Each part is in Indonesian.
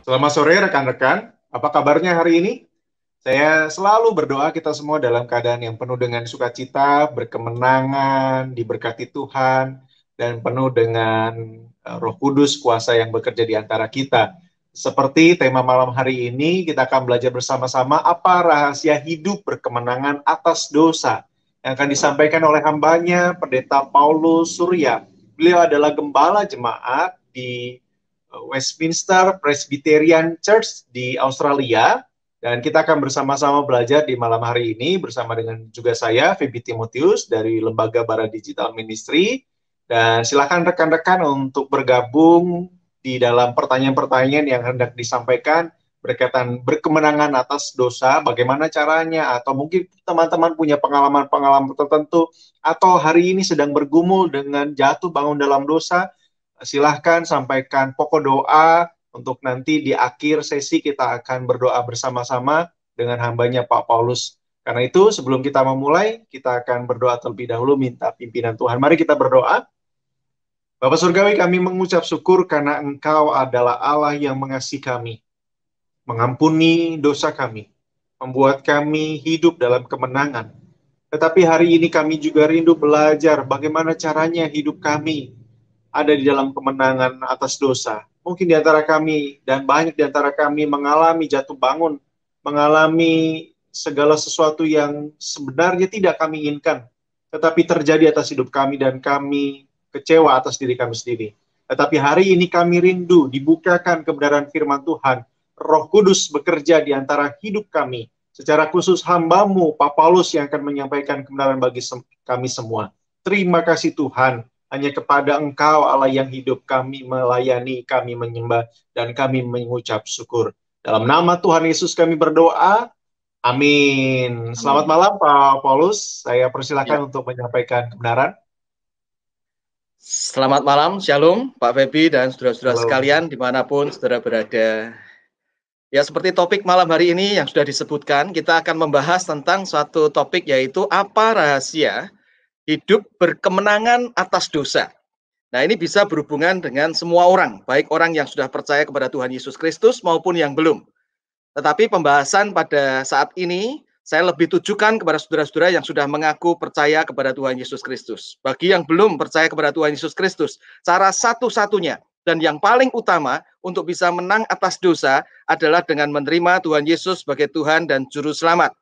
Selamat sore rekan-rekan, apa kabarnya hari ini? Saya selalu berdoa kita semua dalam keadaan yang penuh dengan sukacita, berkemenangan, diberkati Tuhan, dan penuh dengan Roh Kudus, kuasa yang bekerja di antara kita. Seperti tema malam hari ini, kita akan belajar bersama-sama apa rahasia hidup berkemenangan atas dosa yang akan disampaikan oleh hambanya, Pendeta Paulus Surya. Beliau adalah gembala jemaat di Westminster Presbyterian Church di Australia, dan kita akan bersama-sama belajar di malam hari ini bersama dengan juga saya, Feby Timotius dari Lembaga Bara Digital Ministry. Dan silakan rekan-rekan untuk bergabung di dalam pertanyaan-pertanyaan yang hendak disampaikan berkaitan berkemenangan atas dosa, bagaimana caranya, atau mungkin teman-teman punya pengalaman-pengalaman tertentu, atau hari ini sedang bergumul dengan jatuh bangun dalam dosa. Silahkan sampaikan pokok doa untuk nanti di akhir sesi kita akan berdoa bersama-sama dengan hambanya Pak Paulus. Karena itu sebelum kita memulai, kita akan berdoa terlebih dahulu minta pimpinan Tuhan. Mari kita berdoa. Bapak Surgawi, kami mengucap syukur karena Engkau adalah Allah yang mengasihi kami, mengampuni dosa kami, membuat kami hidup dalam kemenangan. Tetapi hari ini kami juga rindu belajar bagaimana caranya hidup kami ada di dalam kemenangan atas dosa. Mungkin di antara kami dan banyak di antara kami mengalami jatuh bangun, mengalami segala sesuatu yang sebenarnya tidak kami inginkan, tetapi terjadi atas hidup kami dan kami kecewa atas diri kami sendiri. Tetapi hari ini kami rindu dibukakan kebenaran firman Tuhan, Roh Kudus bekerja di antara hidup kami, secara khusus hamba-Mu, Pak Paulus yang akan menyampaikan kebenaran bagi kami semua. Terima kasih Tuhan, hanya kepada Engkau Allah yang hidup kami melayani, kami menyembah, dan kami mengucap syukur. Dalam nama Tuhan Yesus kami berdoa, amin. Selamat Amin. malam Pak Paulus, saya Ya. persilakan untuk menyampaikan kebenaran. Selamat malam, Shalom, Pak Feby dan saudara-saudara Halo. sekalian dimanapun saudara berada. Ya, seperti topik malam hari ini yang sudah disebutkan, kita akan membahas tentang suatu topik yaitu apa rahasia hidup berkemenangan atas dosa. Nah, ini bisa berhubungan dengan semua orang, baik orang yang sudah percaya kepada Tuhan Yesus Kristus maupun yang belum. Tetapi pembahasan pada saat ini saya lebih tujukan kepada saudara-saudara yang sudah mengaku percaya kepada Tuhan Yesus Kristus. Bagi yang belum percaya kepada Tuhan Yesus Kristus, cara satu-satunya dan yang paling utama untuk bisa menang atas dosa adalah dengan menerima Tuhan Yesus sebagai Tuhan dan Juru Selamat.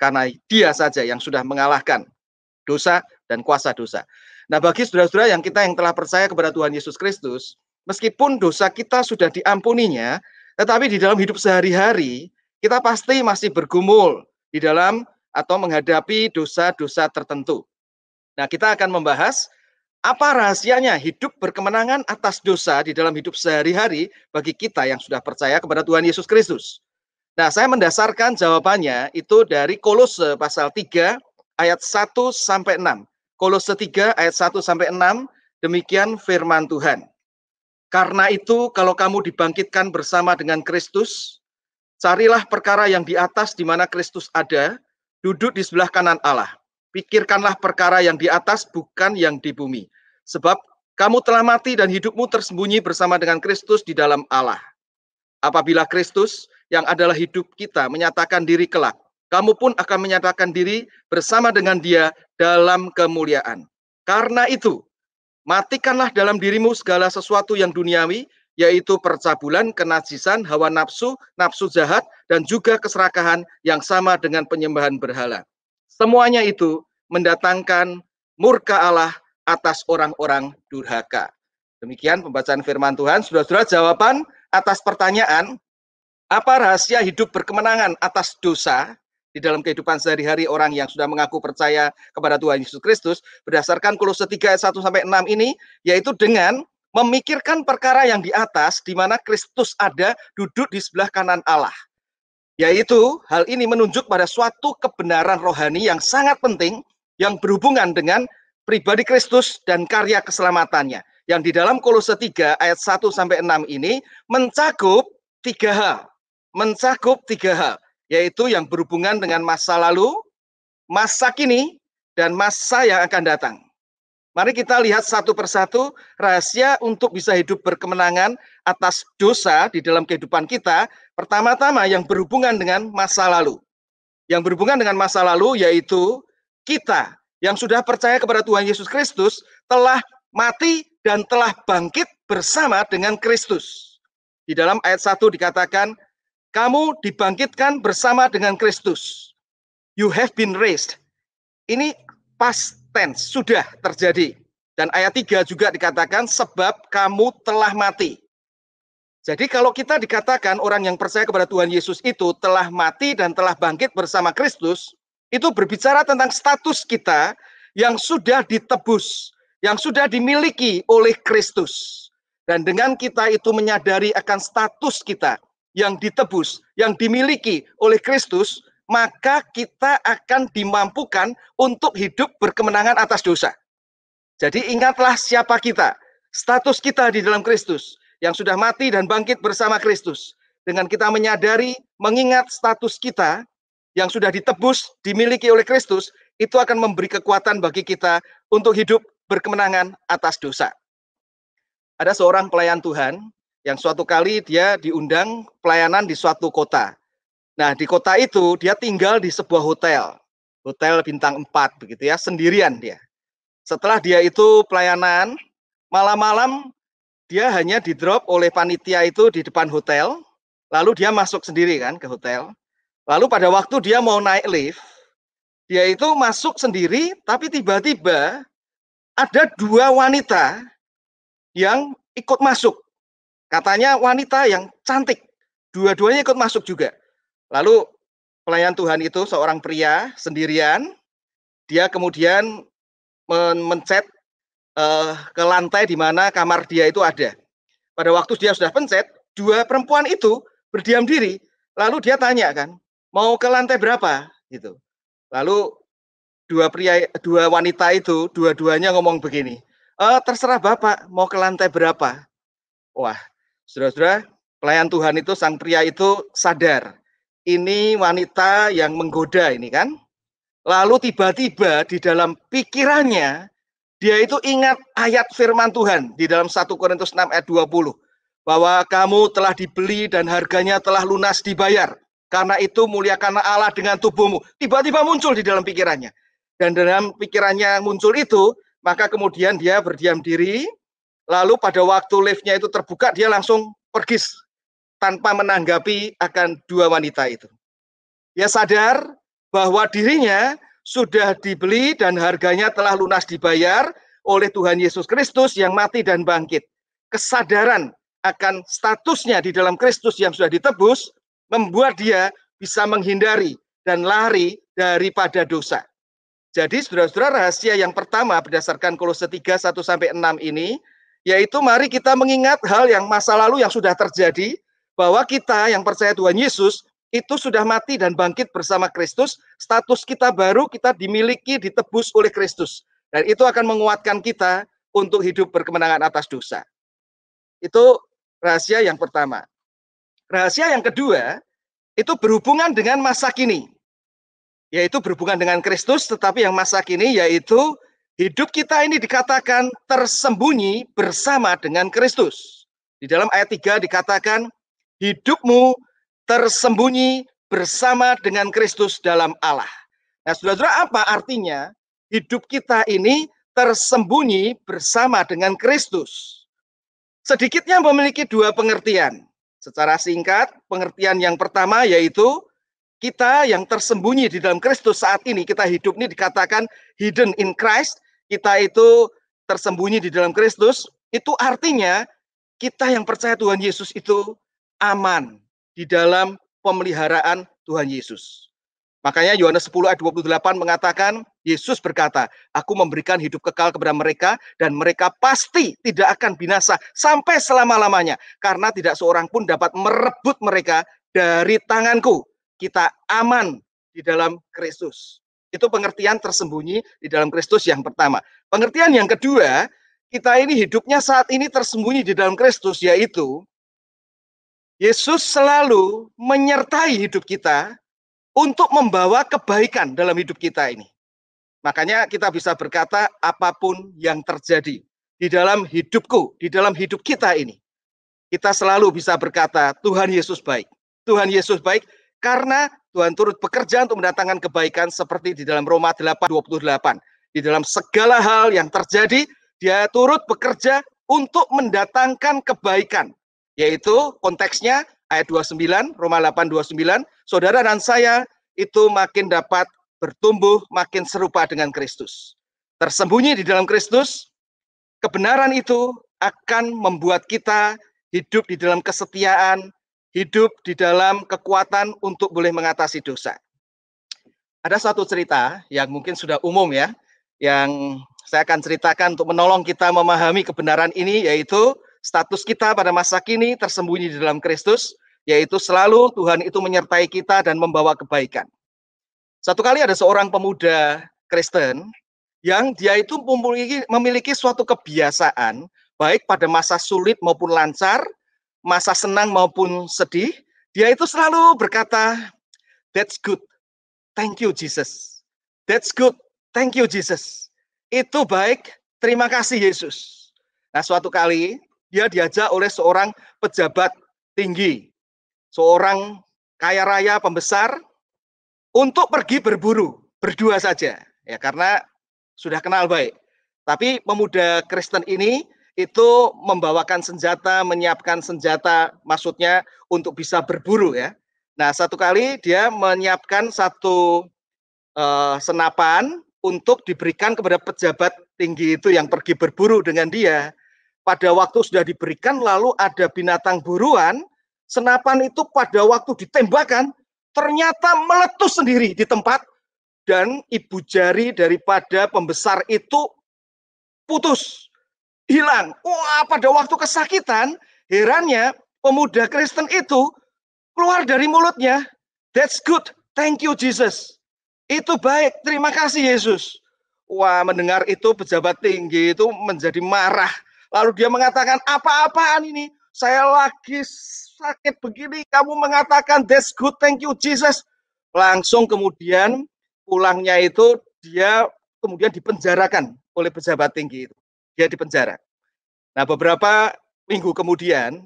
Karena Dia saja yang sudah mengalahkan dosa dan kuasa dosa. Nah, bagi saudara-saudara yang telah percaya kepada Tuhan Yesus Kristus, meskipun dosa kita sudah diampuninya, tetapi di dalam hidup sehari-hari, kita pasti masih bergumul di dalam atau menghadapi dosa-dosa tertentu. Nah, kita akan membahas apa rahasianya hidup berkemenangan atas dosa di dalam hidup sehari-hari bagi kita yang sudah percaya kepada Tuhan Yesus Kristus. Nah, saya mendasarkan jawabannya itu dari Kolose pasal 3 ayat 1 sampai 6. Kolose 3 ayat 1 sampai 6, demikian firman Tuhan. Karena itu, kalau kamu dibangkitkan bersama dengan Kristus, carilah perkara yang di atas di mana Kristus ada, duduk di sebelah kanan Allah. Pikirkanlah perkara yang di atas, bukan yang di bumi. Sebab kamu telah mati dan hidupmu tersembunyi bersama dengan Kristus di dalam Allah. Apabila Kristus yang adalah hidup kita menyatakan diri kelak, kamu pun akan menyatakan diri bersama dengan Dia dalam kemuliaan. Karena itu, matikanlah dalam dirimu segala sesuatu yang duniawi, yaitu percabulan, kenajisan, hawa nafsu, nafsu jahat, dan juga keserakahan yang sama dengan penyembahan berhala. Semuanya itu mendatangkan murka Allah atas orang-orang durhaka. Demikian pembacaan firman Tuhan. Saudara-saudara, jawaban atas pertanyaan, apa rahasia hidup berkemenangan atas dosa di dalam kehidupan sehari-hari orang yang sudah mengaku percaya kepada Tuhan Yesus Kristus, berdasarkan Kolose 3 ayat 1 sampai 6 ini, yaitu dengan memikirkan perkara yang di atas, di mana Kristus ada, duduk di sebelah kanan Allah. Yaitu, hal ini menunjuk pada suatu kebenaran rohani yang sangat penting, yang berhubungan dengan pribadi Kristus dan karya keselamatannya. Yang di dalam Kolose 3 ayat 1 sampai 6 ini mencakup tiga hal, yaitu yang berhubungan dengan masa lalu, masa kini, dan masa yang akan datang. Mari kita lihat satu persatu rahasia untuk bisa hidup berkemenangan atas dosa di dalam kehidupan kita. Pertama-tama yang berhubungan dengan masa lalu. Yang berhubungan dengan masa lalu yaitu kita yang sudah percaya kepada Tuhan Yesus Kristus telah mati dan telah bangkit bersama dengan Kristus. Di dalam ayat 1 dikatakan, kamu dibangkitkan bersama dengan Kristus. You have been raised. Ini past tense, sudah terjadi. Dan ayat 3 juga dikatakan, sebab kamu telah mati. Jadi kalau kita dikatakan orang yang percaya kepada Tuhan Yesus itu telah mati dan telah bangkit bersama Kristus, itu berbicara tentang status kita yang sudah ditebus, yang sudah dimiliki oleh Kristus. Dan dengan kita itu menyadari akan status kita yang ditebus, yang dimiliki oleh Kristus, maka kita akan dimampukan untuk hidup berkemenangan atas dosa. Jadi ingatlah siapa kita, status kita di dalam Kristus, yang sudah mati dan bangkit bersama Kristus. Dengan kita menyadari, mengingat status kita, yang sudah ditebus, dimiliki oleh Kristus, itu akan memberi kekuatan bagi kita untuk hidup berkemenangan atas dosa. Ada seorang pelayan Tuhan, yang suatu kali dia diundang pelayanan di suatu kota. Nah, di kota itu dia tinggal di sebuah hotel bintang 4 begitu ya, sendirian dia. Setelah dia itu pelayanan, malam-malam dia hanya di-drop oleh panitia itu di depan hotel, lalu dia masuk sendiri kan ke hotel. Lalu pada waktu dia mau naik lift, dia itu masuk sendiri, tapi tiba-tiba ada 2 wanita yang ikut masuk. Katanya wanita yang cantik, dua-duanya ikut masuk juga. Lalu pelayan Tuhan itu seorang pria sendirian, dia kemudian mencet ke lantai di mana kamar dia itu ada. Pada waktu dia sudah pencet, 2 perempuan itu berdiam diri, lalu dia tanya kan, mau ke lantai berapa? Gitu. Lalu 2 wanita itu, dua-duanya ngomong begini, terserah Bapak, mau ke lantai berapa? Wah, saudara-saudara, pelayan Tuhan itu, sang pria itu sadar, ini wanita yang menggoda ini kan. Lalu tiba-tiba di dalam pikirannya, dia itu ingat ayat firman Tuhan di dalam 1 Korintus 6 ayat 20. Bahwa kamu telah dibeli dan harganya telah lunas dibayar. Karena itu muliakanlah Allah dengan tubuhmu. Tiba-tiba muncul di dalam pikirannya. Dan dalam pikirannya muncul itu, maka kemudian dia berdiam diri. Lalu pada waktu liftnya itu terbuka, dia langsung pergi tanpa menanggapi akan 2 wanita itu. Dia sadar bahwa dirinya sudah dibeli dan harganya telah lunas dibayar oleh Tuhan Yesus Kristus yang mati dan bangkit. Kesadaran akan statusnya di dalam Kristus yang sudah ditebus membuat dia bisa menghindari dan lari daripada dosa. Jadi saudara-saudara, rahasia yang pertama berdasarkan Kolose 3, 1-6 ini, yaitu mari kita mengingat hal yang masa lalu yang sudah terjadi, bahwa kita yang percaya Tuhan Yesus itu sudah mati dan bangkit bersama Kristus, status kita baru, kita dimiliki, ditebus oleh Kristus. Dan itu akan menguatkan kita untuk hidup berkemenangan atas dosa. Itu rahasia yang pertama. Rahasia yang kedua, itu berhubungan dengan masa kini. Yaitu berhubungan dengan Kristus, tetapi yang masa kini yaitu hidup kita ini dikatakan tersembunyi bersama dengan Kristus. Di dalam ayat 3 dikatakan, hidupmu tersembunyi bersama dengan Kristus dalam Allah. Nah, saudara-saudara, apa artinya hidup kita ini tersembunyi bersama dengan Kristus? Sedikitnya memiliki 2 pengertian. Secara singkat, pengertian yang pertama yaitu kita yang tersembunyi di dalam Kristus saat ini, kita hidup ini dikatakan hidden in Christ, kita itu tersembunyi di dalam Kristus, itu artinya kita yang percaya Tuhan Yesus itu aman di dalam pemeliharaan Tuhan Yesus. Makanya Yohanes 10 ayat 28 mengatakan, Yesus berkata, aku memberikan hidup kekal kepada mereka dan mereka pasti tidak akan binasa sampai selama-lamanya. Karena tidak seorang pun dapat merebut mereka dari tanganku. Kita aman di dalam Kristus. Itu pengertian tersembunyi di dalam Kristus yang pertama. Pengertian yang kedua, kita ini hidupnya saat ini tersembunyi di dalam Kristus, yaitu Yesus selalu menyertai hidup kita untuk membawa kebaikan dalam hidup kita ini. Makanya kita bisa berkata apapun yang terjadi di dalam hidupku, di dalam hidup kita ini, kita selalu bisa berkata Tuhan Yesus baik. Tuhan Yesus baik karena Tuhan turut bekerja untuk mendatangkan kebaikan seperti di dalam Roma 8:28. Di dalam segala hal yang terjadi, dia turut bekerja untuk mendatangkan kebaikan. Yaitu konteksnya ayat 29, Roma 8:29, saudara dan saya itu makin dapat bertumbuh, makin serupa dengan Kristus. Tersembunyi di dalam Kristus, kebenaran itu akan membuat kita hidup di dalam kesetiaan, hidup di dalam kekuatan untuk boleh mengatasi dosa. Ada satu cerita yang mungkin sudah umum ya, yang saya akan ceritakan untuk menolong kita memahami kebenaran ini, yaitu status kita pada masa kini tersembunyi di dalam Kristus, yaitu selalu Tuhan itu menyertai kita dan membawa kebaikan. Satu kali ada seorang pemuda Kristen yang dia itu memiliki suatu kebiasaan, baik pada masa sulit maupun lancar, masa senang maupun sedih, dia itu selalu berkata, "That's good, thank you Jesus. That's good, thank you Jesus." Itu baik, terima kasih Yesus. Nah, suatu kali dia diajak oleh seorang pejabat tinggi, seorang kaya raya pembesar, untuk pergi berburu, berdua saja, ya karena sudah kenal baik. Tapi pemuda Kristen ini itu membawakan senjata, menyiapkan senjata, maksudnya untuk bisa berburu ya. Nah, satu kali dia menyiapkan satu senapan untuk diberikan kepada pejabat tinggi itu yang pergi berburu dengan dia. Pada waktu sudah diberikan, lalu ada binatang buruan, senapan itu pada waktu ditembakkan, ternyata meletus sendiri di tempat, dan ibu jari daripada pembesar itu putus, hilang. Wah, pada waktu kesakitan, herannya pemuda Kristen itu keluar dari mulutnya, "That's good, thank you Jesus." Itu baik, terima kasih Yesus. Wah, mendengar itu pejabat tinggi itu menjadi marah. Lalu dia mengatakan, "Apa-apaan ini? Saya lagi sakit begini, kamu mengatakan that's good, thank you Jesus." Langsung kemudian pulangnya itu dia kemudian dipenjarakan oleh pejabat tinggi itu. Dia dipenjara. Nah, beberapa minggu kemudian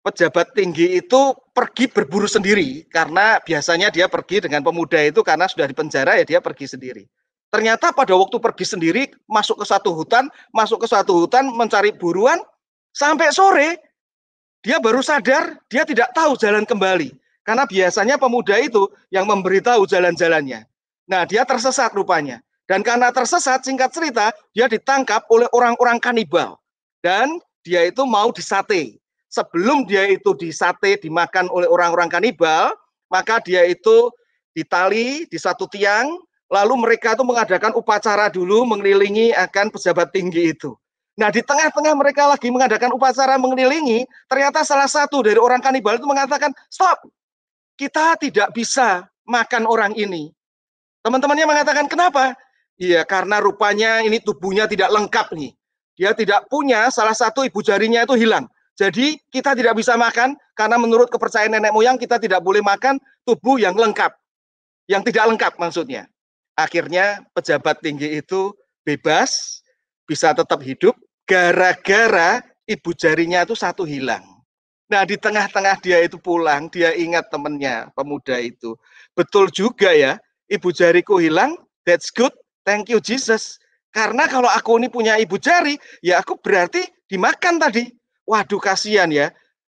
pejabat tinggi itu pergi berburu sendiri, karena biasanya dia pergi dengan pemuda itu karena sudah dipenjara, ya dia pergi sendiri. Ternyata pada waktu pergi sendiri masuk ke satu hutan mencari buruan, sampai sore dia baru sadar dia tidak tahu jalan kembali, karena biasanya pemuda itu yang memberitahu jalan-jalannya. Nah, dia tersesat rupanya, dan karena tersesat, singkat cerita, dia ditangkap oleh orang-orang kanibal dan dia itu mau disate. Sebelum dia itu disate, dimakan oleh orang-orang kanibal, maka dia itu ditali di satu tiang, lalu mereka itu mengadakan upacara dulu mengelilingi akan pejabat tinggi itu. Nah, di tengah-tengah mereka lagi mengadakan upacara mengelilingi, ternyata salah satu dari orang kanibal itu mengatakan, "Stop, kita tidak bisa makan orang ini." Teman-temannya mengatakan, "Kenapa?" "Iya, karena rupanya ini tubuhnya tidak lengkap nih. Dia tidak punya salah satu ibu jarinya itu hilang. Jadi kita tidak bisa makan, karena menurut kepercayaan nenek moyang kita tidak boleh makan tubuh yang lengkap." Yang tidak lengkap maksudnya. Akhirnya pejabat tinggi itu bebas, bisa tetap hidup, gara-gara ibu jarinya itu satu hilang. Nah, di tengah-tengah dia itu pulang, dia ingat temannya, pemuda itu. Betul juga ya, ibu jariku hilang, that's good, thank you Jesus. Karena kalau aku ini punya ibu jari, ya aku berarti dimakan tadi. Waduh, kasihan ya.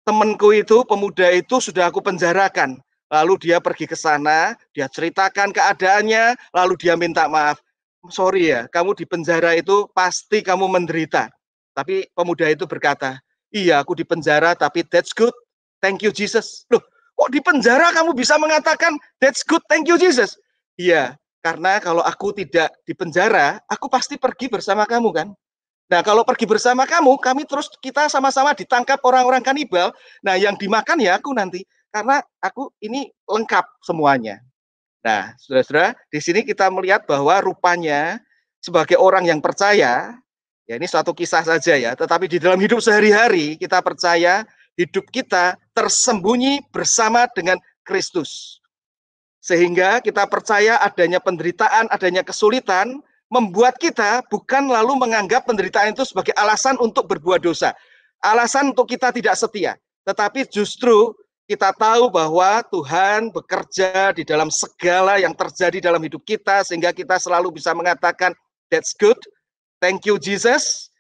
Temanku itu, pemuda itu sudah aku penjarakan. Lalu dia pergi ke sana, dia ceritakan keadaannya, lalu dia minta maaf. "Sorry ya, kamu di penjara itu pasti kamu menderita." Tapi pemuda itu berkata, "Iya, aku di penjara, tapi that's good, thank you Jesus." "Loh, kok di penjara kamu bisa mengatakan that's good, thank you Jesus?" "Iya, karena kalau aku tidak di penjara, aku pasti pergi bersama kamu kan. Nah, kalau pergi bersama kamu, kami terus kita sama-sama ditangkap orang-orang kanibal. Nah, yang dimakan ya aku nanti, karena aku ini lengkap semuanya." Nah, saudara-saudara, di sini kita melihat bahwa rupanya sebagai orang yang percaya, ya ini suatu kisah saja ya, tetapi di dalam hidup sehari-hari kita percaya hidup kita tersembunyi bersama dengan Kristus. Sehingga kita percaya adanya penderitaan, adanya kesulitan, membuat kita bukan lalu menganggap penderitaan itu sebagai alasan untuk berbuat dosa. Alasan untuk kita tidak setia. Tetapi justru kita tahu bahwa Tuhan bekerja di dalam segala yang terjadi dalam hidup kita, sehingga kita selalu bisa mengatakan, that's good, thank you Jesus.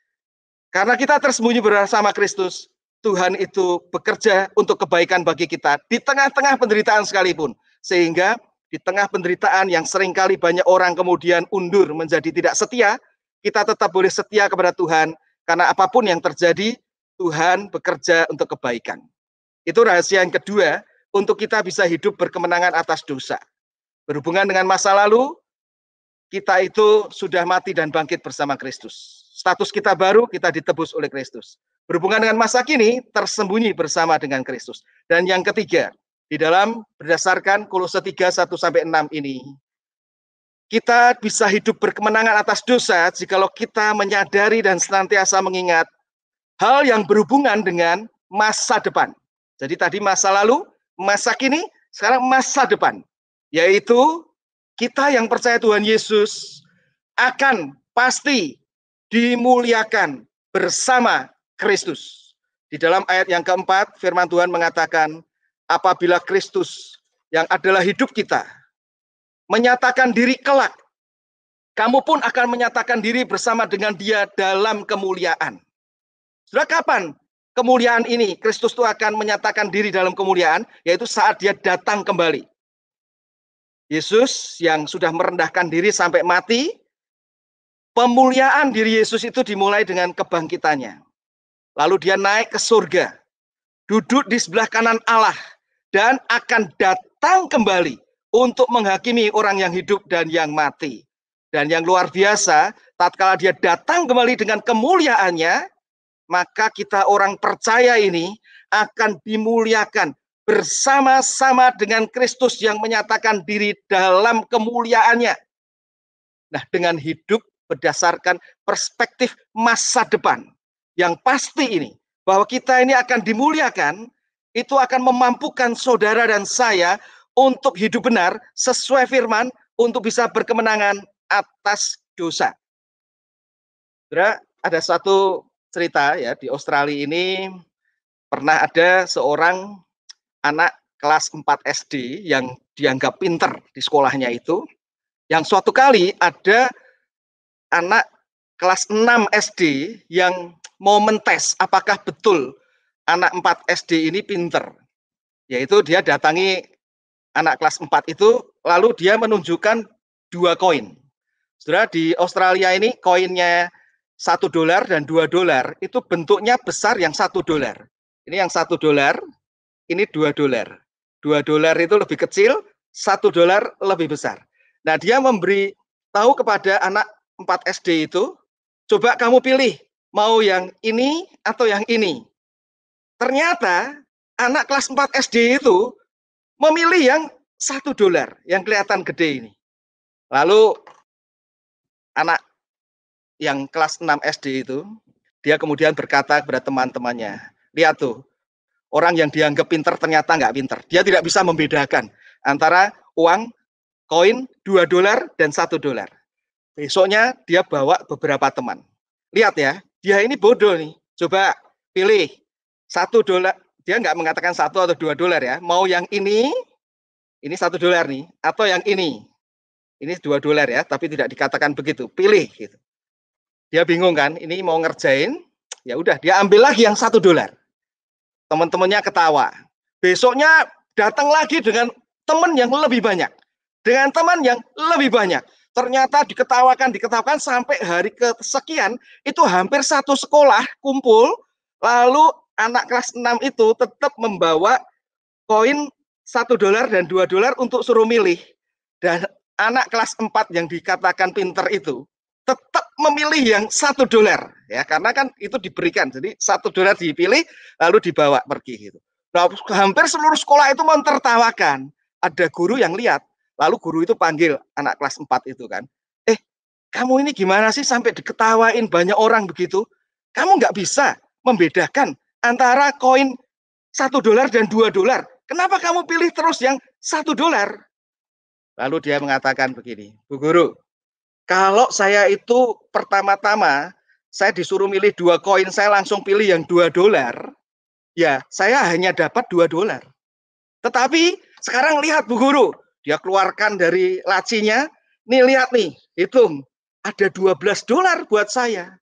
Karena kita tersembunyi bersama Kristus, Tuhan itu bekerja untuk kebaikan bagi kita di tengah-tengah penderitaan sekalipun. Sehingga di tengah penderitaan yang seringkali banyak orang kemudian undur menjadi tidak setia, kita tetap boleh setia kepada Tuhan. Karena apapun yang terjadi, Tuhan bekerja untuk kebaikan. Itu rahasia yang kedua, untuk kita bisa hidup berkemenangan atas dosa. Berhubungan dengan masa lalu, kita itu sudah mati dan bangkit bersama Kristus. Status kita baru, kita ditebus oleh Kristus. Berhubungan dengan masa kini, tersembunyi bersama dengan Kristus. Dan yang ketiga, di dalam berdasarkan Kolose 3:1-6 ini, kita bisa hidup berkemenangan atas dosa jikalau kita menyadari dan senantiasa mengingat hal yang berhubungan dengan masa depan. Jadi tadi masa lalu, masa kini, sekarang masa depan. Yaitu kita yang percaya Tuhan Yesus akan pasti dimuliakan bersama Kristus. Di dalam ayat yang keempat, firman Tuhan mengatakan, apabila Kristus yang adalah hidup kita menyatakan diri kelak, kamu pun akan menyatakan diri bersama dengan Dia dalam kemuliaan. Sudah kapan kemuliaan ini? Kristus itu akan menyatakan diri dalam kemuliaan, yaitu saat Dia datang kembali. Yesus yang sudah merendahkan diri sampai mati, pemuliaan diri Yesus itu dimulai dengan kebangkitannya. Lalu Dia naik ke surga, duduk di sebelah kanan Allah, dan akan datang kembali untuk menghakimi orang yang hidup dan yang mati. Dan yang luar biasa, tatkala Dia datang kembali dengan kemuliaannya, maka kita orang percaya ini akan dimuliakan bersama-sama dengan Kristus yang menyatakan diri dalam kemuliaannya. Nah, dengan hidup berdasarkan perspektif masa depan, yang pasti ini, bahwa kita ini akan dimuliakan, itu akan memampukan saudara dan saya untuk hidup benar sesuai firman, untuk bisa berkemenangan atas dosa. Ada satu cerita ya, di Australia ini pernah ada seorang anak kelas 4 SD yang dianggap pinter di sekolahnya itu, yang suatu kali ada anak kelas 6 SD yang mau mentes apakah betul anak 4 SD ini pinter. Yaitu dia datangi anak kelas 4 itu, lalu dia menunjukkan 2 koin. Saudara, di Australia ini koinnya $1 dan $2 itu bentuknya besar yang $1. Ini yang $1, ini $2. $2 itu lebih kecil, $1 lebih besar. Nah, dia memberi tahu kepada anak 4 SD itu, coba kamu pilih, mau yang ini atau yang ini. Ternyata anak kelas 4 SD itu memilih yang $1, yang kelihatan gede ini. Lalu anak yang kelas 6 SD itu, dia kemudian berkata kepada teman-temannya, lihat tuh, orang yang dianggap pinter ternyata nggak pinter. Dia tidak bisa membedakan antara uang, koin, $2 dan $1. Besoknya dia bawa beberapa teman. Lihat ya, dia ini bodoh nih. Coba pilih $1. Dia nggak mengatakan $1 atau $2 ya. Mau yang ini $1 nih, atau yang ini $2 ya, tapi tidak dikatakan begitu. Pilih gitu. Dia bingung kan, ini mau ngerjain, ya udah dia ambil lagi yang $1. Teman-temannya ketawa. Besoknya datang lagi dengan teman yang lebih banyak. Dengan teman yang lebih banyak. Ternyata diketawakan sampai hari kesekian, itu hampir satu sekolah kumpul, lalu anak kelas 6 itu tetap membawa koin $1 dan $2 untuk suruh milih. Dan anak kelas 4 yang dikatakan pinter itu tetap memilih yang $1 ya, karena kan itu diberikan, jadi $1 dipilih lalu dibawa pergi gitu. Nah, hampir seluruh sekolah itu mentertawakan. Ada guru yang lihat, lalu guru itu panggil anak kelas 4 itu kan, kamu ini gimana sih sampai diketawain banyak orang begitu? Kamu nggak bisa membedakan antara koin $1 dan $2. Kenapa kamu pilih terus yang $1? Lalu dia mengatakan begini, Bu Guru, kalau saya itu pertama-tama saya disuruh milih 2 koin, saya langsung pilih yang $2, ya saya hanya dapat $2. Tetapi sekarang lihat Bu Guru, dia keluarkan dari lacinya, nih lihat nih, hitung, ada $12 buat saya.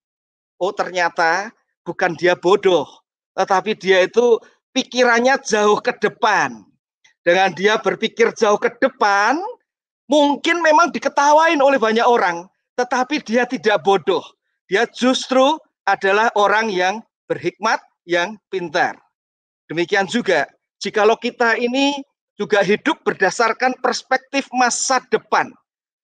Oh ternyata bukan dia bodoh, tetapi dia itu pikirannya jauh ke depan. Dengan dia berpikir jauh ke depan, mungkin memang diketawain oleh banyak orang, tetapi dia tidak bodoh. Dia justru adalah orang yang berhikmat, yang pintar. Demikian juga, jikalau kita ini juga hidup berdasarkan perspektif masa depan,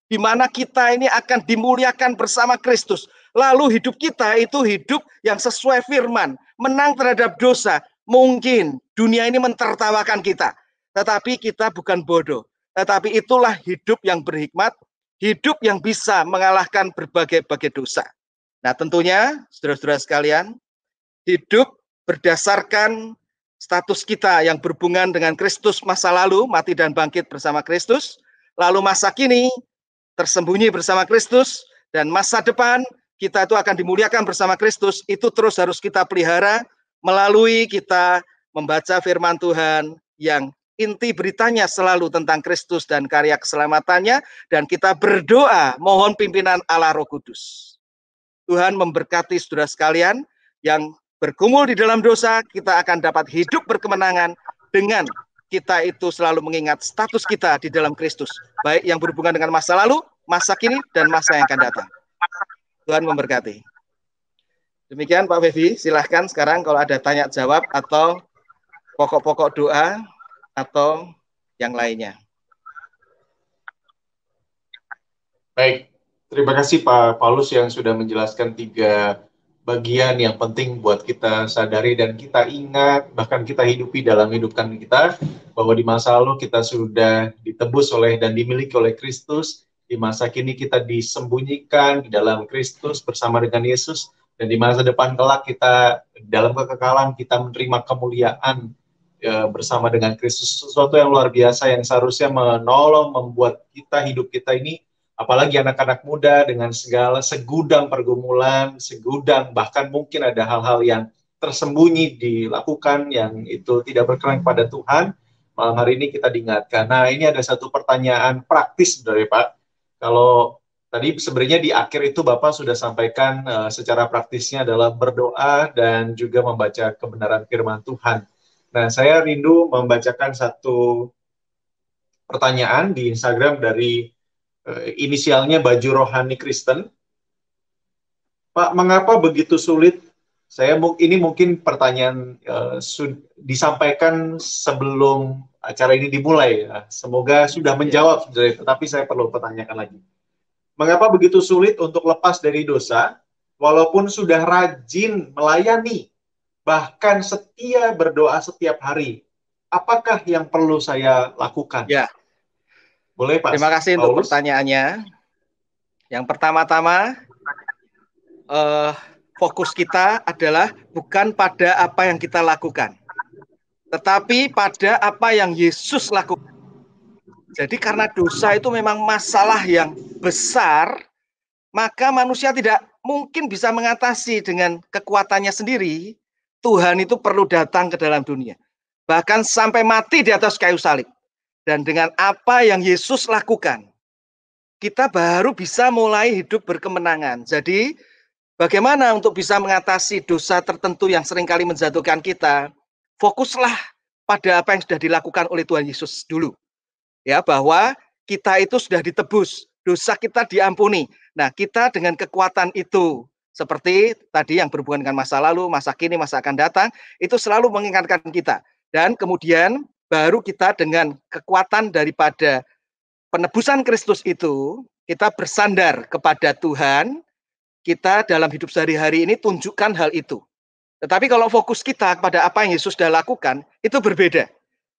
di mana kita ini akan dimuliakan bersama Kristus. Lalu hidup kita itu hidup yang sesuai firman, menang terhadap dosa. Mungkin dunia ini mentertawakan kita, tetapi kita bukan bodoh. Tetapi itulah hidup yang berhikmat, hidup yang bisa mengalahkan berbagai-bagai dosa. Nah tentunya, saudara-saudara sekalian, hidup berdasarkan status kita yang berhubungan dengan Kristus masa lalu, mati dan bangkit bersama Kristus, lalu masa kini, tersembunyi bersama Kristus, dan masa depan kita itu akan dimuliakan bersama Kristus. Itu terus harus kita pelihara melalui kita membaca firman Tuhan yang inti beritanya selalu tentang Kristus dan karya keselamatannya, dan kita berdoa mohon pimpinan Allah Roh Kudus. Tuhan memberkati saudara sekalian yang bergumul di dalam dosa, kita akan dapat hidup berkemenangan dengan kita itu selalu mengingat status kita di dalam Kristus, baik yang berhubungan dengan masa lalu, masa kini, dan masa yang akan datang. Tuhan memberkati. Demikian Pak Fevi, silahkan sekarang kalau ada tanya jawab atau pokok-pokok doa atau yang lainnya. Baik, terima kasih Pak Paulus yang sudah menjelaskan 3 bagian yang penting buat kita sadari dan kita ingat, bahkan kita hidupi dalam hidupkan kita, bahwa di masa lalu kita sudah ditebus oleh dan dimiliki oleh Kristus, di masa kini kita disembunyikan di dalam Kristus bersama dengan Yesus, dan di masa depan kelak kita dalam kekekalan kita menerima kemuliaan bersama dengan Kristus, sesuatu yang luar biasa yang seharusnya menolong membuat kita hidup kita ini, apalagi anak-anak muda dengan segala segudang pergumulan, segudang bahkan mungkin ada hal-hal yang tersembunyi dilakukan yang itu tidak berkenan kepada Tuhan. Malam hari ini kita diingatkan. Nah, ini ada satu pertanyaan praktis dari Pak. Kalau tadi sebenarnya di akhir itu Bapak sudah sampaikan secara praktisnya adalah berdoa dan juga membaca kebenaran firman Tuhan. Nah, saya rindu membacakan satu pertanyaan di Instagram dari inisialnya Baju Rohani Kristen. Pak, mengapa begitu sulit? Ini mungkin pertanyaan disampaikan sebelum acara ini dimulai. Ya. Semoga sudah menjawab, tetapi saya perlu pertanyakan lagi. Mengapa begitu sulit untuk lepas dari dosa, walaupun sudah rajin melayani, bahkan setia berdoa setiap hari? Apakah yang perlu saya lakukan? Ya. Boleh Pak? Terima kasih Paulus untuk pertanyaannya. Yang pertama-tama, fokus kita adalah bukan pada apa yang kita lakukan, tetapi pada apa yang Yesus lakukan. Jadi karena dosa itu memang masalah yang besar, maka manusia tidak mungkin bisa mengatasi dengan kekuatannya sendiri. Tuhan itu perlu datang ke dalam dunia, bahkan sampai mati di atas kayu salib. Dan dengan apa yang Yesus lakukan, kita baru bisa mulai hidup berkemenangan. Jadi, bagaimana untuk bisa mengatasi dosa tertentu yang seringkali menjatuhkan kita? Fokuslah pada apa yang sudah dilakukan oleh Tuhan Yesus dulu. Ya, bahwa kita itu sudah ditebus, dosa kita diampuni. Nah, kita dengan kekuatan itu, seperti tadi yang berhubungan dengan masa lalu, masa kini, masa akan datang, itu selalu mengingatkan kita. Dan kemudian baru kita dengan kekuatan daripada penebusan Kristus itu, kita bersandar kepada Tuhan, kita dalam hidup sehari-hari ini tunjukkan hal itu. Tetapi kalau fokus kita kepada apa yang Yesus sudah lakukan, itu berbeda.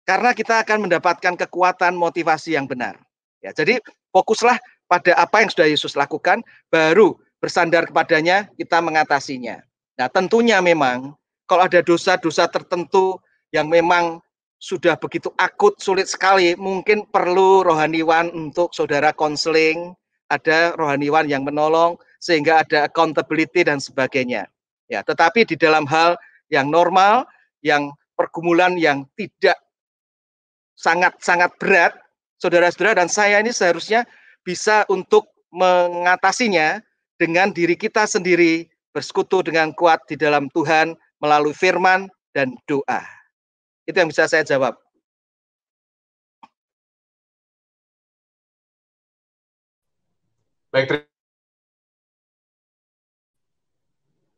Karena kita akan mendapatkan kekuatan motivasi yang benar. Ya, jadi fokuslah pada apa yang sudah Yesus lakukan, baru bersandar kepadanya, kita mengatasinya. Nah tentunya memang, kalau ada dosa-dosa tertentu yang memang sudah begitu akut, sulit sekali, mungkin perlu rohaniwan untuk saudara konseling, ada rohaniwan yang menolong, sehingga ada accountability dan sebagainya. Ya, tetapi di dalam hal yang normal, yang pergumulan yang tidak sangat-sangat berat, saudara-saudara dan saya ini seharusnya bisa untuk mengatasinya dengan diri kita sendiri, bersekutu dengan kuat di dalam Tuhan melalui firman dan doa. Itu yang bisa saya jawab. Baik,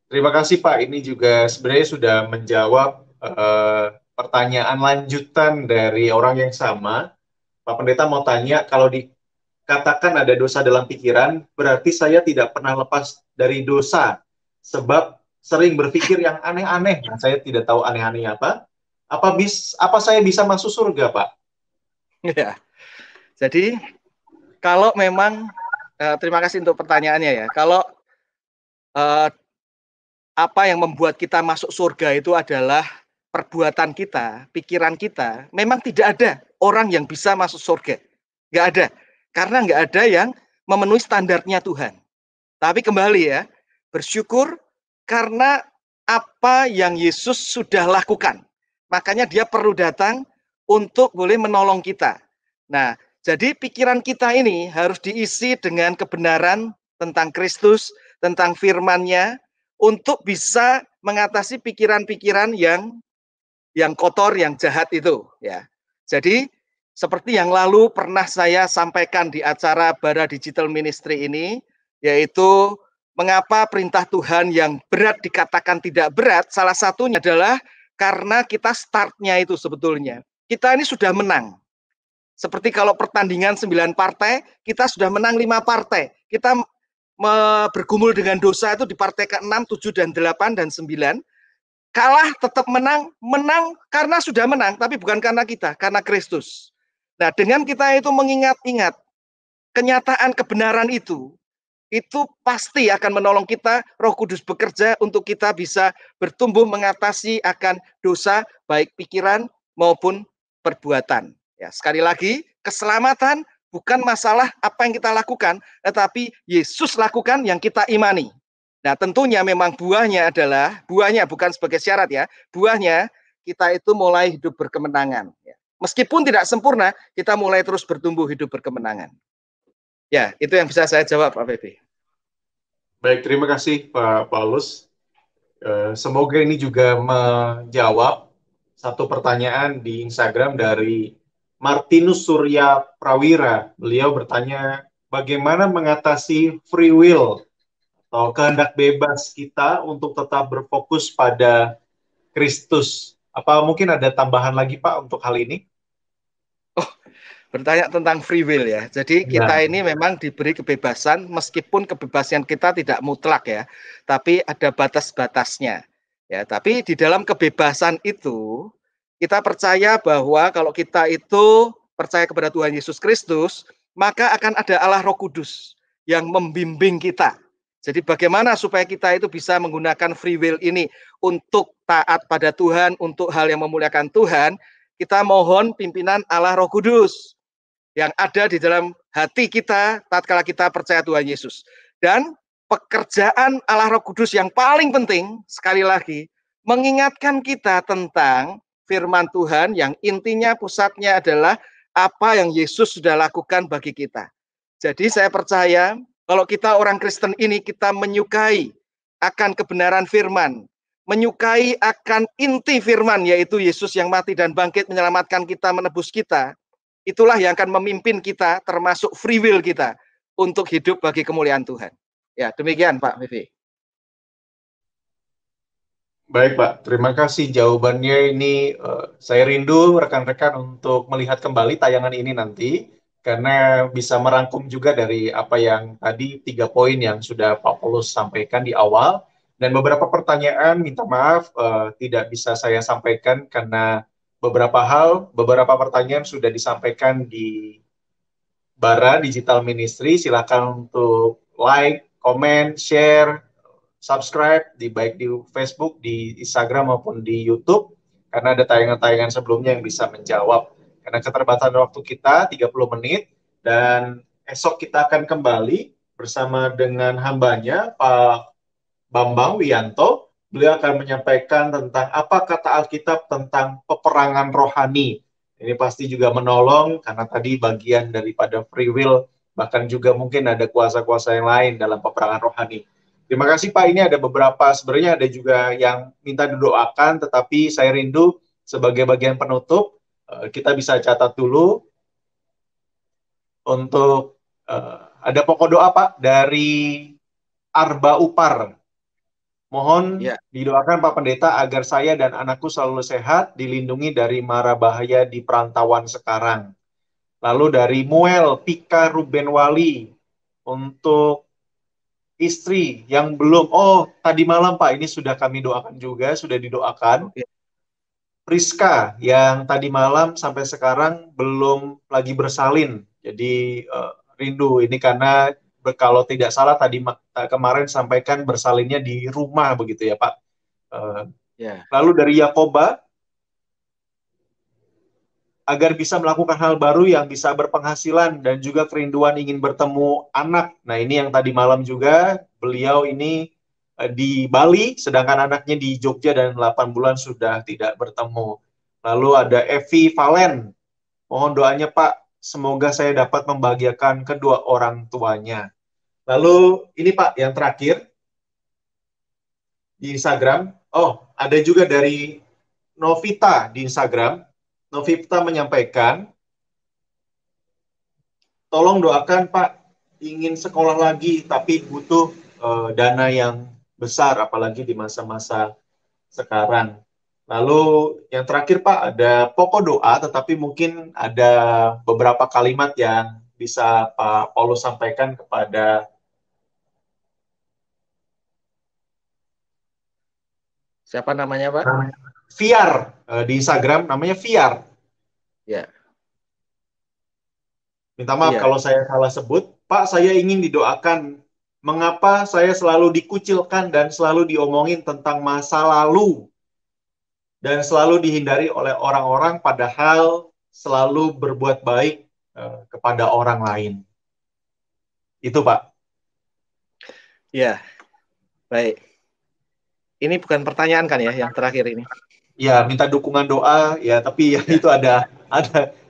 terima kasih Pak. Ini juga sebenarnya sudah menjawab pertanyaan lanjutan dari orang yang sama. Pak Pendeta mau tanya, kalau dikatakan ada dosa dalam pikiran, berarti saya tidak pernah lepas dari dosa, sebab sering berpikir yang aneh-aneh. Nah, saya tidak tahu aneh-aneh apa. Apa saya bisa masuk surga, Pak? Ya, jadi kalau memang terima kasih untuk pertanyaannya ya. Kalau apa yang membuat kita masuk surga itu adalah perbuatan kita, pikiran kita, memang tidak ada orang yang bisa masuk surga. Nggak ada. Karena nggak ada yang memenuhi standarnya Tuhan. Tapi kembali ya, bersyukur karena apa yang Yesus sudah lakukan. Makanya dia perlu datang untuk boleh menolong kita. Nah, jadi pikiran kita ini harus diisi dengan kebenaran tentang Kristus, tentang firman-Nya, untuk bisa mengatasi pikiran-pikiran yang kotor, yang jahat itu. Ya, jadi seperti yang lalu pernah saya sampaikan di acara Bara Digital Ministry ini, yaitu mengapa perintah Tuhan yang berat dikatakan tidak berat, salah satunya adalah karena kita startnya itu sebetulnya. Kita ini sudah menang. Seperti kalau pertandingan 9 partai, kita sudah menang 5 partai. Kita bergumul dengan dosa itu di partai ke-6, 7, dan 8, dan 9. Kalah tetap menang, menang karena sudah menang, tapi bukan karena kita, karena Kristus. Nah, dengan kita itu mengingat-ingat kenyataan kebenaran itu pasti akan menolong kita, Roh Kudus bekerja untuk kita bisa bertumbuh mengatasi akan dosa, baik pikiran maupun perbuatan. Ya, sekali lagi, keselamatan bukan masalah apa yang kita lakukan, tetapi Yesus lakukan yang kita imani. Nah, tentunya memang buahnya bukan sebagai syarat ya, buahnya kita itu mulai hidup berkemenangan. Ya. Meskipun tidak sempurna, kita mulai terus bertumbuh hidup berkemenangan. Ya, itu yang bisa saya jawab, Pak Febi. Baik, terima kasih Pak Paulus. Semoga ini juga menjawab satu pertanyaan di Instagram dari Martinus Surya Prawira. Beliau bertanya, bagaimana mengatasi free will atau kehendak bebas kita untuk tetap berfokus pada Kristus? Apa mungkin ada tambahan lagi Pak untuk hal ini? Oh, bertanya tentang free will ya. Jadi kita Ya. ini memang diberi kebebasan, meskipun kebebasan kita tidak mutlak ya, tapi ada batas-batasnya. Ya, tapi di dalam kebebasan itu kita percaya bahwa kalau kita itu percaya kepada Tuhan Yesus Kristus, maka akan ada Allah Roh Kudus yang membimbing kita. Jadi bagaimana supaya kita itu bisa menggunakan free will ini untuk taat pada Tuhan, untuk hal yang memuliakan Tuhan, kita mohon pimpinan Allah Roh Kudus yang ada di dalam hati kita tatkala kita percaya Tuhan Yesus. Dan pekerjaan Allah Roh Kudus yang paling penting, sekali lagi, mengingatkan kita tentang firman Tuhan yang intinya pusatnya adalah apa yang Yesus sudah lakukan bagi kita. Jadi saya percaya kalau kita orang Kristen ini kita menyukai akan kebenaran firman, menyukai akan inti firman, yaitu Yesus yang mati dan bangkit menyelamatkan kita, menebus kita, itulah yang akan memimpin kita, termasuk free will kita, untuk hidup bagi kemuliaan Tuhan. Ya, demikian Pak Vivi. Baik Pak, terima kasih jawabannya ini. Saya rindu rekan-rekan untuk melihat kembali tayangan ini nanti, karena bisa merangkum juga dari apa yang tadi 3 poin yang sudah Pak Paulus sampaikan di awal, dan beberapa pertanyaan minta maaf tidak bisa saya sampaikan karena beberapa pertanyaan sudah disampaikan di Bara Digital Ministry. Silakan untuk like, comment, share, subscribe baik di Facebook, di Instagram maupun di YouTube. karena ada tayangan-tayangan sebelumnya yang bisa menjawab. Karena keterbatasan waktu kita 30 menit, dan esok kita akan kembali bersama dengan hambanya, Pak Bambang Wiyanto. Beliau akan menyampaikan tentang apa kata Alkitab tentang peperangan rohani. Ini pasti juga menolong, karena tadi bagian daripada free will, bahkan juga mungkin ada kuasa-kuasa yang lain dalam peperangan rohani. Terima kasih Pak, ini ada beberapa, sebenarnya ada juga yang minta didoakan, tetapi saya rindu sebagai bagian penutup, kita bisa catat dulu untuk ada pokok doa Pak dari Arba Upar. Mohon Ya. didoakan Pak Pendeta agar saya dan anakku selalu sehat, dilindungi dari mara bahaya di perantauan sekarang. Lalu dari Muel Pika Rubenwali, untuk istri yang belum, tadi malam Pak, ini sudah kami doakan juga, sudah didoakan. Oke. Priska yang tadi malam sampai sekarang belum lagi bersalin. Jadi rindu ini, karena kalau tidak salah tadi kemarin sampaikan bersalinnya di rumah begitu ya Pak. Ya. Lalu dari Yakoba, agar bisa melakukan hal baru yang bisa berpenghasilan, dan juga kerinduan ingin bertemu anak. Nah ini yang tadi malam juga beliau ini di Bali, sedangkan anaknya di Jogja dan 8 bulan sudah tidak bertemu. Lalu ada Evi Valen, mohon doanya Pak, semoga saya dapat membahagiakan kedua orang tuanya. Lalu ini Pak yang terakhir di Instagram, ada juga dari Novita di Instagram. Novita menyampaikan, tolong doakan Pak, ingin sekolah lagi tapi butuh dana yang besar, apalagi di masa-masa sekarang. Lalu yang terakhir Pak, ada pokok doa, tetapi mungkin ada beberapa kalimat yang bisa Pak Paulus sampaikan kepada Siapa namanya, Pak? Viar, di Instagram namanya Viar. Ya. Minta maaf Iya. kalau saya salah sebut. Pak, saya ingin didoakan. Mengapa saya selalu dikucilkan dan selalu diomongin tentang masa lalu, dan selalu dihindari oleh orang-orang, padahal selalu berbuat baik kepada orang lain. Itu Pak. Ya, baik. Ini bukan pertanyaan kan ya, yang terakhir ini? Ya, minta dukungan doa, ya, tapi ya, itu ada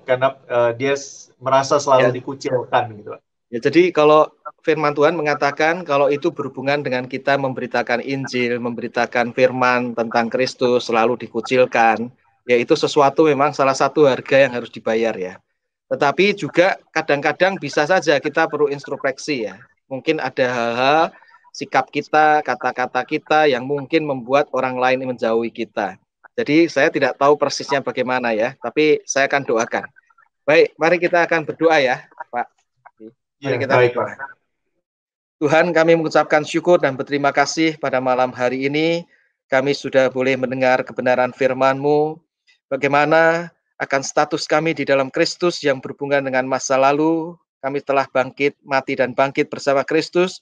karena dia merasa selalu Ya. dikucilkan gitu. Ya, jadi kalau firman Tuhan mengatakan kalau itu berhubungan dengan kita memberitakan Injil, memberitakan firman tentang Kristus, selalu dikucilkan, ya itu sesuatu memang salah satu harga yang harus dibayar ya. Tetapi juga kadang-kadang bisa saja kita perlu introspeksi ya. Mungkin ada hal-hal, sikap kita, kata-kata kita yang mungkin membuat orang lain menjauhi kita. Jadi saya tidak tahu persisnya bagaimana ya, tapi saya akan doakan. Baik, mari kita akan berdoa ya, Pak. Mari kita berdoa. Tuhan, kami mengucapkan syukur dan berterima kasih pada malam hari ini. Kami sudah boleh mendengar kebenaran firman-Mu, bagaimana akan status kami di dalam Kristus yang berhubungan dengan masa lalu. Kami telah bangkit, mati dan bangkit bersama Kristus.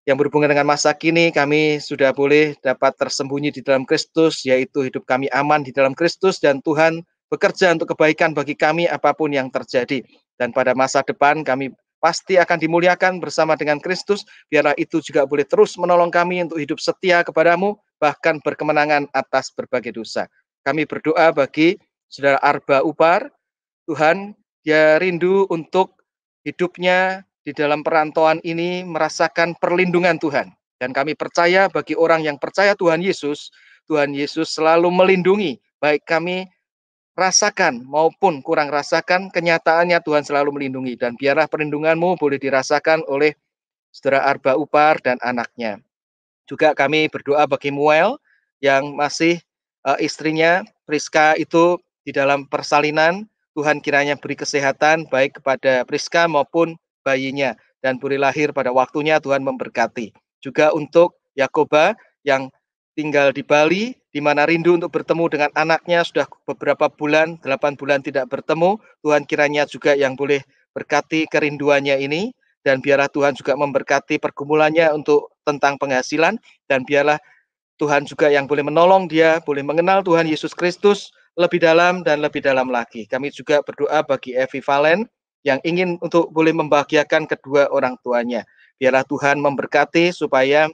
Yang berhubungan dengan masa kini, kami sudah boleh dapat tersembunyi di dalam Kristus, yaitu hidup kami aman di dalam Kristus, dan Tuhan bekerja untuk kebaikan bagi kami apapun yang terjadi. Dan pada masa depan kami pasti akan dimuliakan bersama dengan Kristus. Biarlah itu juga boleh terus menolong kami untuk hidup setia kepadamu, bahkan berkemenangan atas berbagai dosa. Kami berdoa bagi Saudara Arba Upar, Tuhan, dia rindu untuk hidupnya di dalam perantauan ini merasakan perlindungan Tuhan. Dan kami percaya bagi orang yang percaya Tuhan Yesus selalu melindungi, baik kami rasakan maupun kurang rasakan, kenyataannya Tuhan selalu melindungi. Dan biarlah perlindungan-Mu boleh dirasakan oleh Saudara Arba Upar dan anaknya. Juga kami berdoa bagi Muel yang masih istrinya Priska itu di dalam persalinan. Tuhan kiranya beri kesehatan baik kepada Priska maupun bayinya, dan boleh lahir pada waktunya. Tuhan memberkati. Juga untuk Yakoba yang tinggal di Bali, di mana rindu untuk bertemu dengan anaknya, sudah beberapa bulan, 8 bulan tidak bertemu. Tuhan kiranya juga yang boleh berkati kerinduannya ini, dan biarlah Tuhan juga memberkati pergumulannya untuk tentang penghasilan, dan biarlah Tuhan juga yang boleh menolong dia, boleh mengenal Tuhan Yesus Kristus lebih dalam dan lebih dalam lagi. Kami juga berdoa bagi Evi Valen yang ingin untuk boleh membahagiakan kedua orang tuanya. Biarlah Tuhan memberkati supaya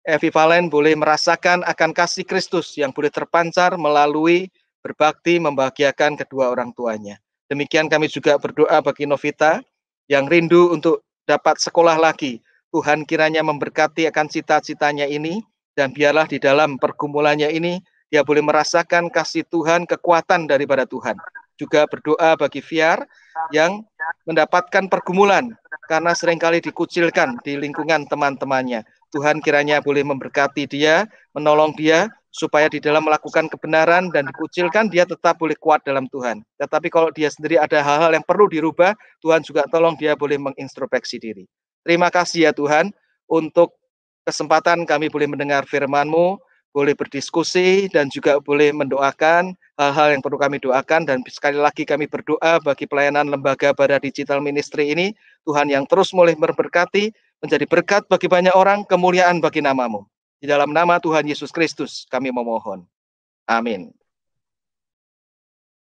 Evi Valen boleh merasakan akan kasih Kristus yang boleh terpancar melalui berbakti membahagiakan kedua orang tuanya. Demikian kami juga berdoa bagi Novita yang rindu untuk dapat sekolah lagi. Tuhan kiranya memberkati akan cita-citanya ini, dan biarlah di dalam pergumulannya ini dia boleh merasakan kasih Tuhan, kekuatan daripada Tuhan. Juga berdoa bagi Fiar yang mendapatkan pergumulan karena seringkali dikucilkan di lingkungan teman-temannya. Tuhan kiranya boleh memberkati dia, menolong dia, supaya di dalam melakukan kebenaran dan dikucilkan, dia tetap boleh kuat dalam Tuhan. Tetapi kalau dia sendiri ada hal-hal yang perlu dirubah, Tuhan juga tolong dia boleh mengintrospeksi diri. Terima kasih ya Tuhan, untuk kesempatan kami boleh mendengar firman-Mu, boleh berdiskusi, dan juga boleh mendoakan hal-hal yang perlu kami doakan. Dan sekali lagi kami berdoa bagi pelayanan Lembaga Bara Digital Ministry ini, Tuhan yang terus boleh memberkati, menjadi berkat bagi banyak orang, kemuliaan bagi nama-Mu. Di dalam nama Tuhan Yesus Kristus kami memohon. Amin.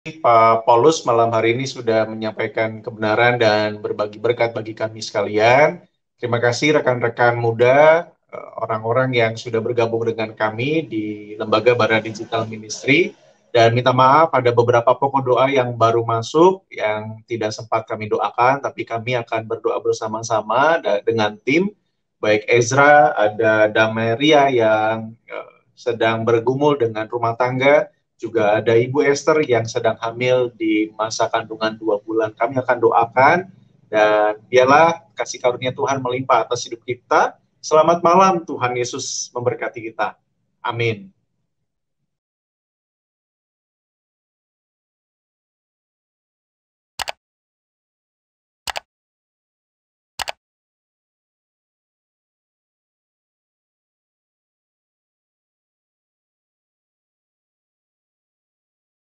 Pak Paulus malam hari ini sudah menyampaikan kebenaran dan berbagi berkat bagi kami sekalian. Terima kasih rekan-rekan muda, orang-orang yang sudah bergabung dengan kami di Lembaga Bara Digital Ministry. Dan minta maaf ada beberapa pokok doa yang baru masuk, yang tidak sempat kami doakan, tapi kami akan berdoa bersama-sama dengan tim. Baik Ezra, ada Dameria yang sedang bergumul dengan rumah tangga, juga ada Ibu Esther yang sedang hamil di masa kandungan 2 bulan. Kami akan doakan dan biarlah kasih karunia Tuhan melimpah atas hidup kita. Selamat malam, Tuhan Yesus memberkati kita. Amin.